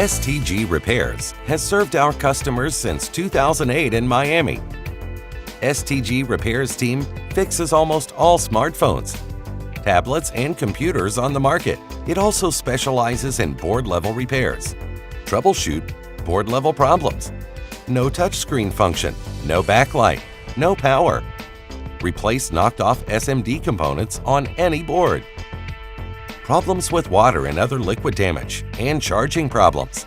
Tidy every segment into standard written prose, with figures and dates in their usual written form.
STG Repairs has served our customers since 2008 in Miami. STG Repairs team fixes almost all smartphones, tablets, and computers on the market. It also specializes in board-level repairs. Troubleshoot board-level problems. No touchscreen function, no backlight, no power. Replace knocked-off SMD components on any board. Problems with water and other liquid damage, and charging problems.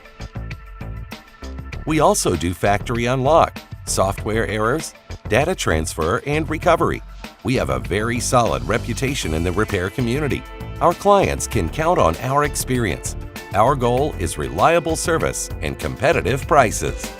We also do factory unlock, software errors, data transfer, and recovery. We have a very solid reputation in the repair community. Our clients can count on our experience. Our goal is reliable service and competitive prices.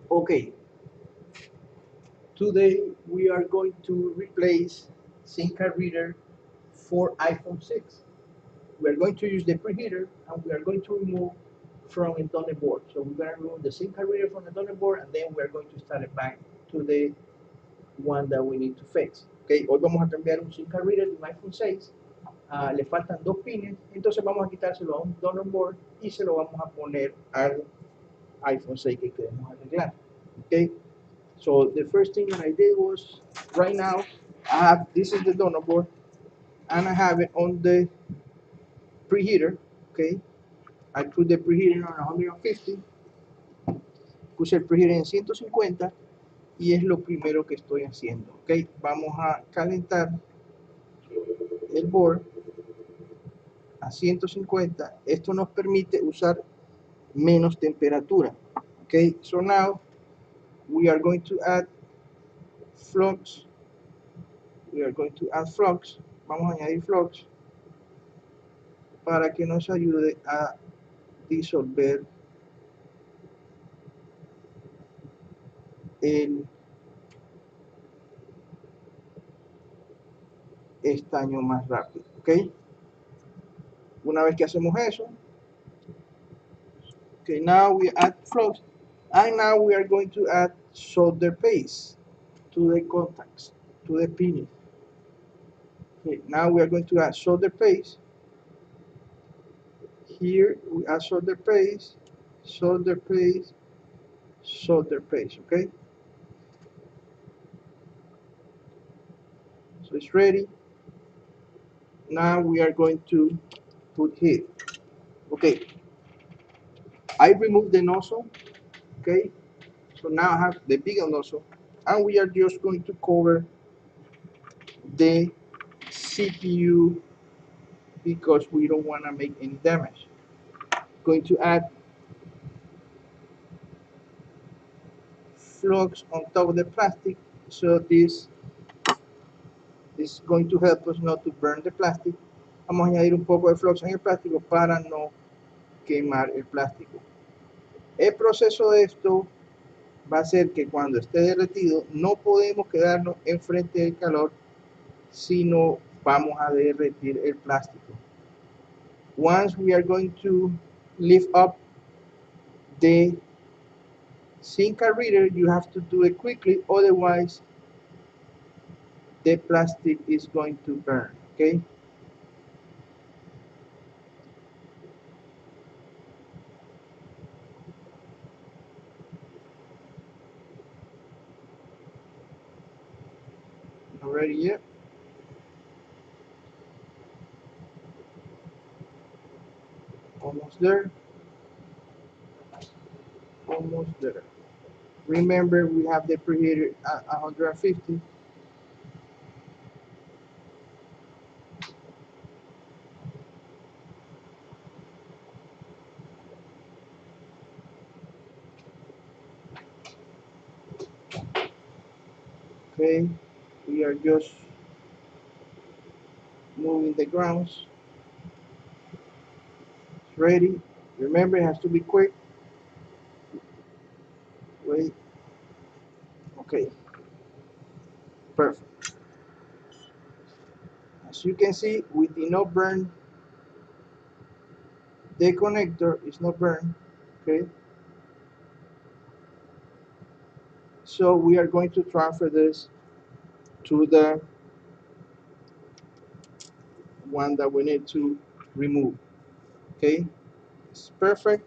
Okay, today we are going to replace simcard reader for iPhone 6. We are going to use the preheater and we are going to remove from a donate board. So we're going to remove the simcard reader from the donate board and then we are going to start it back to the one that we need to fix. Okay, hoy vamos a cambiar un simcard reader de un iPhone 6. Le faltan dos pines, entonces vamos a quitárselo a un donate board y se lo vamos a poner al iPhone 6 que queremos arreglar. Okay, so the first thing that I did was, right now I have, this is the donor board and I have it on the preheater. Okay, I put the preheater on 150, puse el preheater en 150 y es lo primero que estoy haciendo. Okay, vamos a calentar el board a 150. Esto nos permite usar menos temperatura. Okay, so now we are going to add flux. Vamos a añadir flux para que nos ayude a disolver el estaño más rápido. ¿Ok? Una vez que hacemos eso, okay, now we add flux and now we are going to add solder paste to the contacts, to the pinion. Okay, now we are going to add solder paste. Here we add solder paste, okay? So it's ready. Now we are going to put heat. Okay, I removed the nozzle, okay? So now I have the bigger nozzle and we are just going to cover the CPU because we don't want to make any damage. Going to add flux on top of the plastic, so this is going to help us not to burn the plastic. Vamos a añadir un poco de flux en el plástico para no quemar el plástico. El proceso de esto va a ser que cuando esté derretido no podemos quedarnos enfrente del calor, sino vamos a derretir el plástico. Once we are going to lift up the simcard reader, you have to do it quickly, otherwise the plastic is going to burn. Okay, not ready yet. Almost there. Almost there. Remember, we have the preheater at 150. Okay, we are just moving the grounds. It's ready. Remember, it has to be quick. Wait. Okay, perfect. As you can see, we did not burn the connector. It's not burned. Okay, so we are going to transfer this to the one that we need to remove. Okay, it's perfect.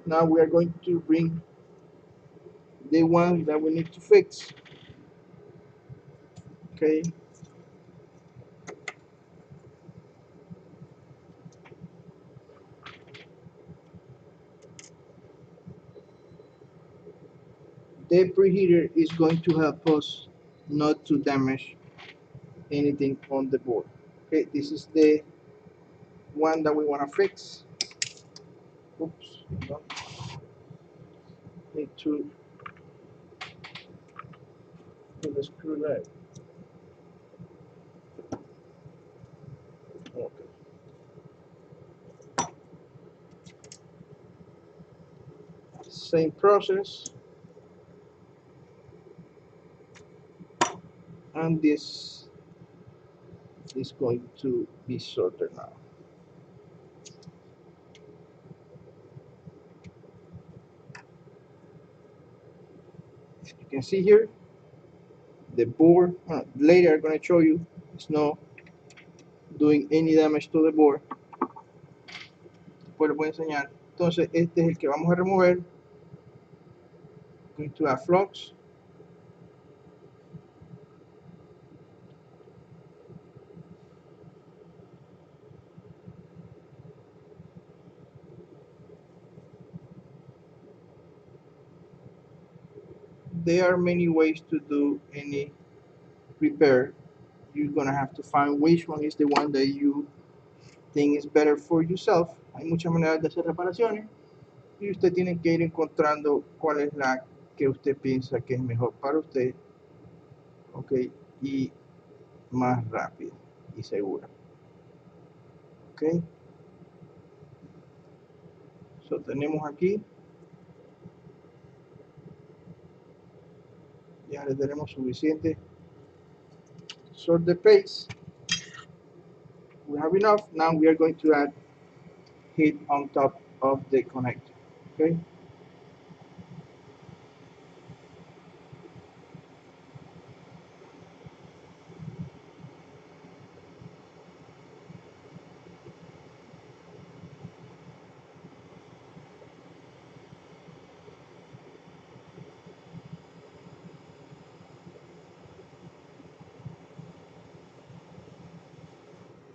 Now we are going to bring the one that we need to fix. Okay, the preheater is going to help us not to damage anything on the board. Okay, this is the one that we want to fix. Oops, no. Need to put the screw there. Okay. Same process, and this is going to be soldered now. As you can see here, the board, later I'm going to show you, it's not doing any damage to the board. Después les voy a enseñar. Entonces, este es el que vamos a remover. Going to add flux. There are many ways to do any repair. You're gonna have to find which one is the one that you think is better for yourself. Hay muchas maneras de hacer reparaciones y usted tiene que ir encontrando cuál es la que usted piensa que es mejor para usted, ok, y más rápida y segura, ok. So tenemos aquí, ya le tenemos suficiente solder paste. We have enough. Now we are going to add heat on top of the connector, okay.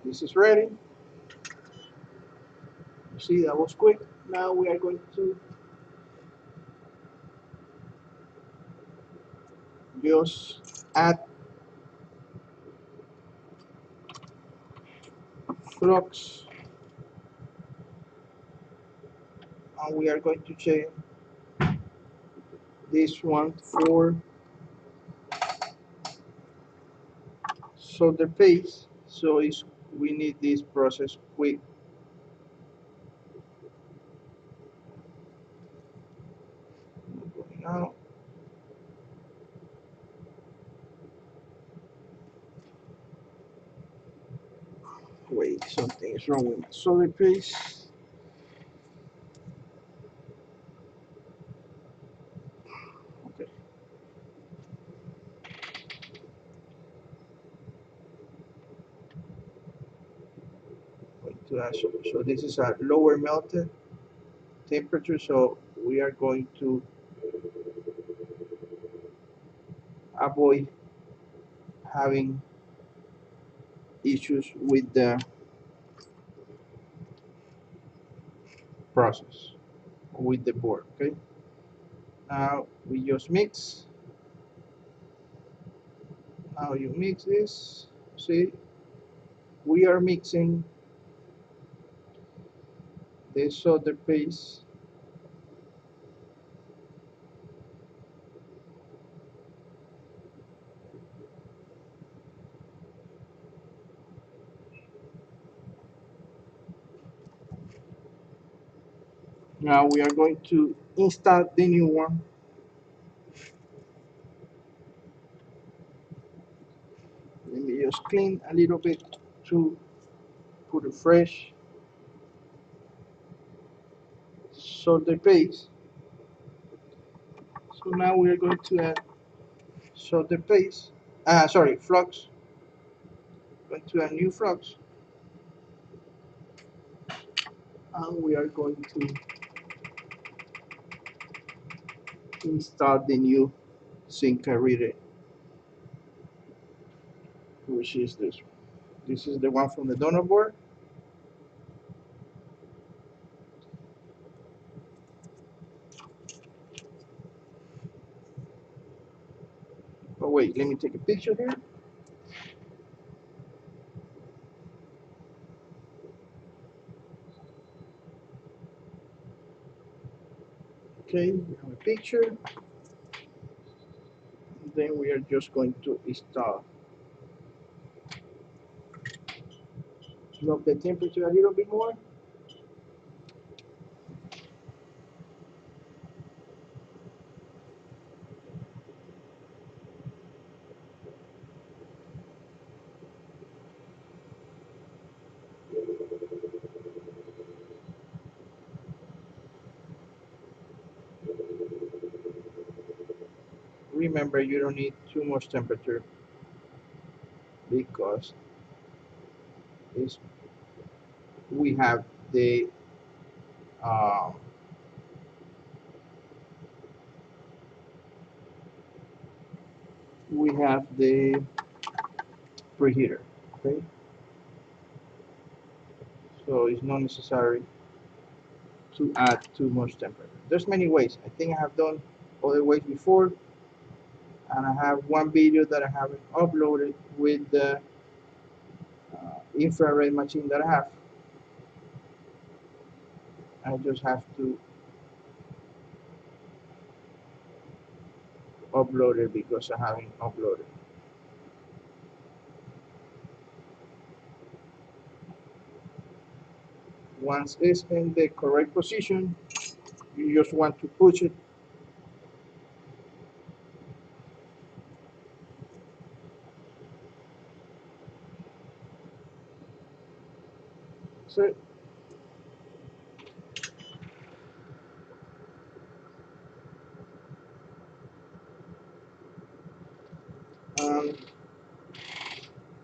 This is ready. You see, that was quick. Now we are going to just add flux, and we are going to change this one for solder paste. So we need this process quick. Now, wait, something is wrong with my solder paste. Okay. So this is a lower melted temperature, so we are going to avoid having issues with the process, with the board. Okay, now we just mix. Now you mix this. See, we are mixing the solder paste Now we are going to install the new one. Let me just clean a little bit to put a fresh solder paste. So now we are going to add solder paste. Flux. Going to add new flux, and we are going to install the new simcard reader, which is this one. This is the one from the donor board. Oh wait, let me take a picture here. Okay, we have a picture. Then we are just going to install. Drop the temperature a little bit more. Remember, you don't need too much temperature because it's, we have the uh, preheater. Okay, so it's not necessary to add too much temperature. There's many ways. I think I have done other ways before, and I have one video that I haven't uploaded with the infrared machine that I have. I just have to upload it because I haven't uploaded. Once it's in the correct position, you just want to push it. So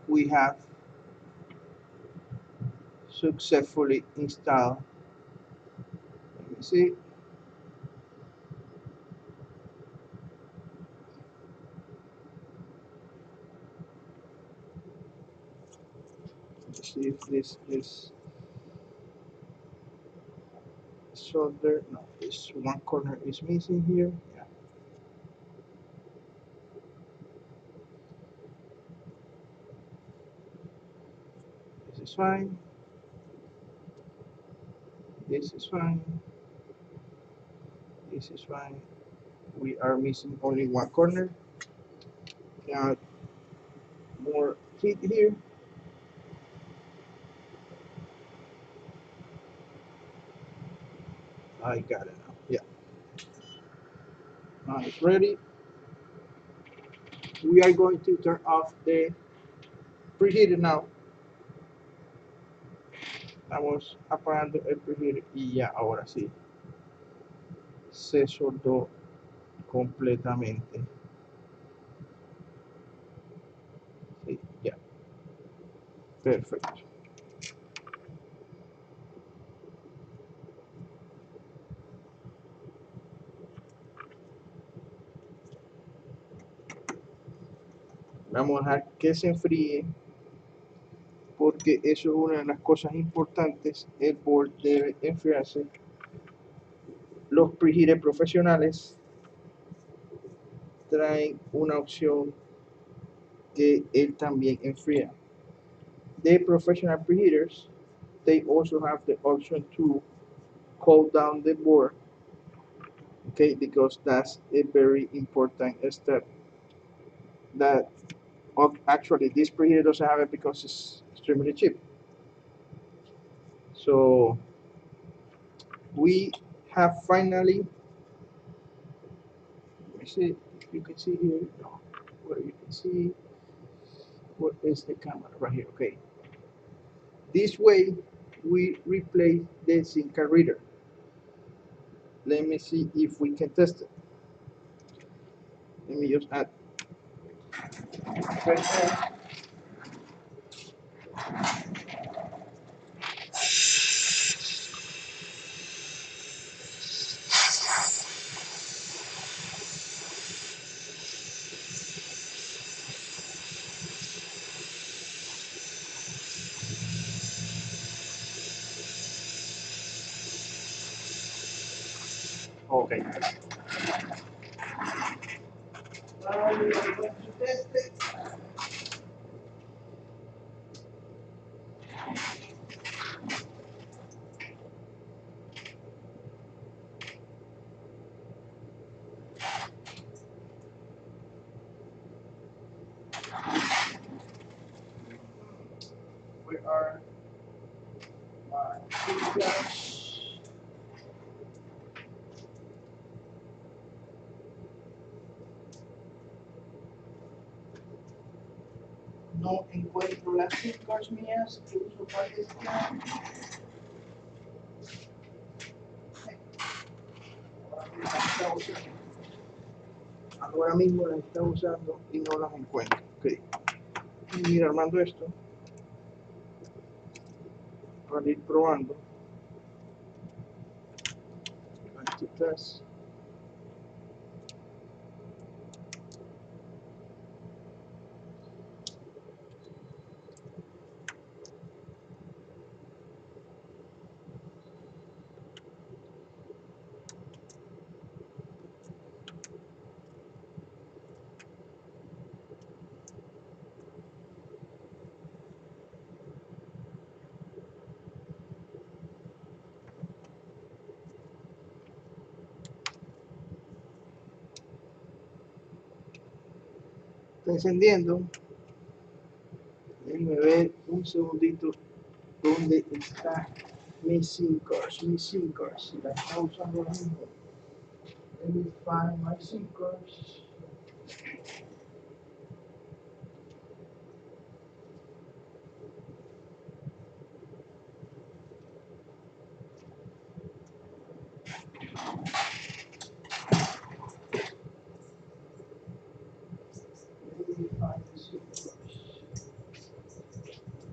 we have successfully installed. Let me see. Let's see if this is solder. No, this one corner is missing here. Yeah. This is fine. This is fine. This is fine. We are missing only one corner. Now more heat here. I got it now. Yeah. Now it's ready. We are going to turn off the preheater now. Estamos apagando el preheater y ya, ahora sí. Se soldó completamente. Sí, ya. Perfecto. Vamos a dejar que se enfríe porque eso es una de las cosas importantes. El board debe enfriarse. Los preheaters profesionales traen una opción que él también enfría. The professional preheaters, they also have the option to cool down the board, okay, because that's a very important step that actually this preheater doesn't have it because it's extremely cheap. So we have finally, let me see if you can see here, no, where you can see, what is the camera, right here, okay. This way, we replace the simcard reader. Let me see if we can test it. Let me just add. Okay. Now we are going to test it. Where are my fingers? No encuentro las fingers mías que uso para este. Ahora mismo las está usando y no las encuentro. Okay. Voy a ir armando esto para ir probando. Test. Está encendiendo. Déjenme ver un segundito dónde está mi simcard. La está usando ahora mismo. Let me find my simcard.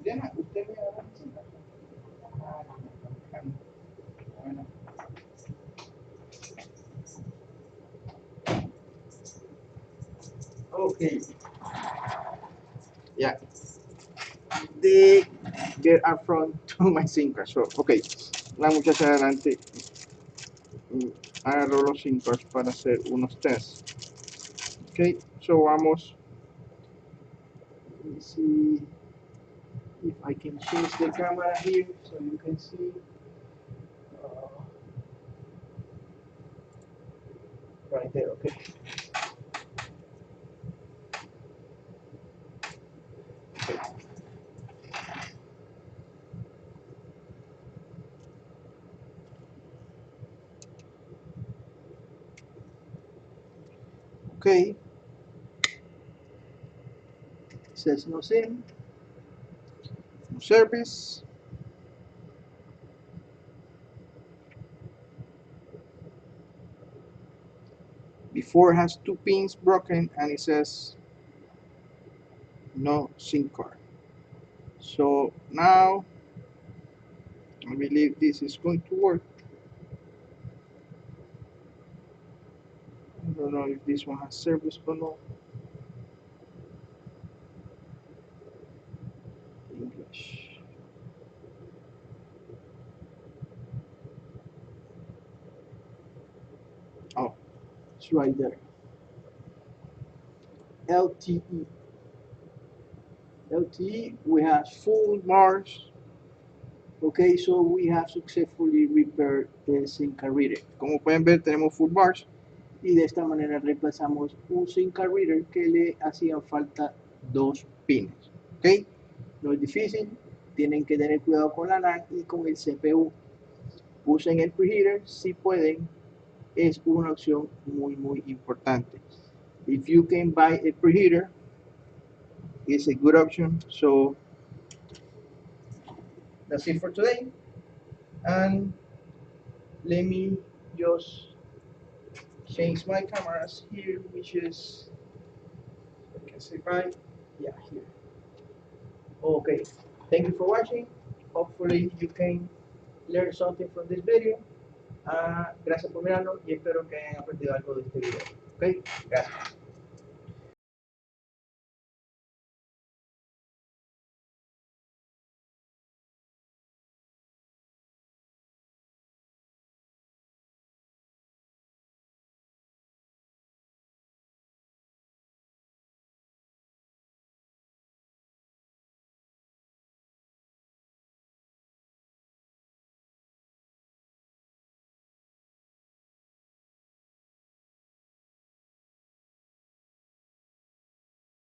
Diana, usted me da la receta. Bueno. Okay. Yeah. They get up front to my simcard. So, okay. La muchacha adelante agarró los simcards para hacer unos tests. Okay. So vamos. Let me see if I can change the camera here so you can see. Right there, okay. Okay. It says no SIM, no service. Before has 2 pins broken and it says no SIM card. So now I believe this is going to work. I don't know if this one has service or not. English. Oh, it's right there. LTE. LTE, we have full bars. Okay, so we have successfully repaired the simcard reader. Como pueden ver, tenemos full bars y de esta manera reemplazamos un simcard reader que le hacían falta 2 pines. Ok, no es difícil, tienen que tener cuidado con la LAN y con el CPU usen el preheater si pueden, es una opción muy importante. If you can buy a preheater, it's a good option. So that's it for today, and let me just change my cameras here, which is, I can say bye, yeah, here. Okay, thank you for watching. Hopefully you can learn something from this video. Gracias por mirarlo y espero que hayan aprendido algo de este video. Ok, gracias.